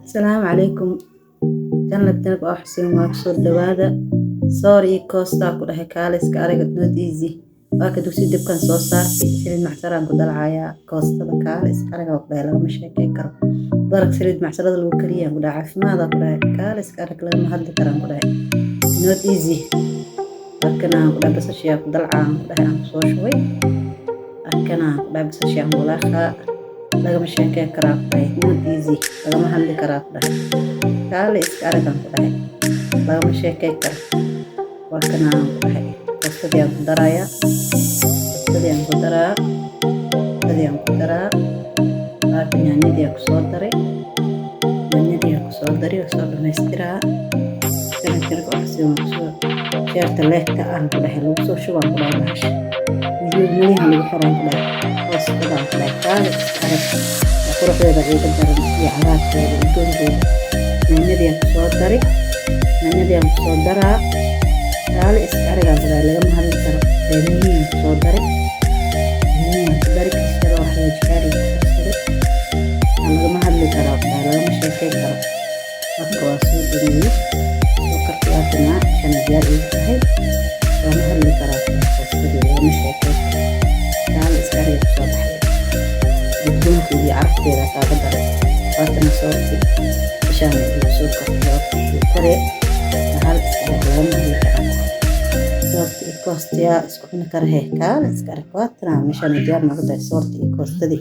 السلام عليكم. جنة وحسين واكسود دوادا سوري كوستا كلها كاليس كاريجا نود ايزي واكدو سيدب كان سو سارتي سيريد معسران كدل عايا كوستا كاليس كاريجا وكلها لو مش هيك كرو درك سيريد معسران الوكرية كلها عافمادا كلها كاليس كاريجا لما هدي كران كلها نود ايزي أركنا كلها بس أشياء كدل عام كلها عم سو شوي أركنا كلها بس أشياء ملاخا lagama sheekeen karaa ku dhahay nod easy lagama hadli karaa ku dhahay kaale iska aragan ku dhahay lagama sheekeen karo waa kanaan ku dhahay qofkadiyaan ku daraya qofkadiyaan ku daraa qofkadiyaan ku daraa laakiin yaanyadii ku soo daray yaanyadii ku soo daray oo soo dhammaystiraa kana jirka wax si uu sheerta leegta aan ku dhahay lagu soo shubaan ku dhahay bahasha video malihan lagu xiran ku dhahay hoostada ku dhahay kaale quruxdeeda ciidan daran iyo cagaarkeeda udgoonkeeda yaanyadii ku soo daray yaanyadii ku soo daraa kaale iska aragan ku dhahay lagama hadli karo yaanyadii ku soo daray yaanyadii ku daray kasta wax la jecel lagama hadli karaa ku dhahay lagama sheekay karo marka waa soo dhameeyay soo kartiyaatana shana diyaar ii tahay lagama hadli karaa qofkii lagama sheekay kaale iska aragan ku soo baxay udgoonkeedii carafteeda kaaga daray waatana soorti bishaan iyo soo kartiyo kore hal iska lagama hadli karaa soorti iyo koostiya isku cuni kara kaale iska arag waatana meeshaan diyaar noqday soorti iyo koostadii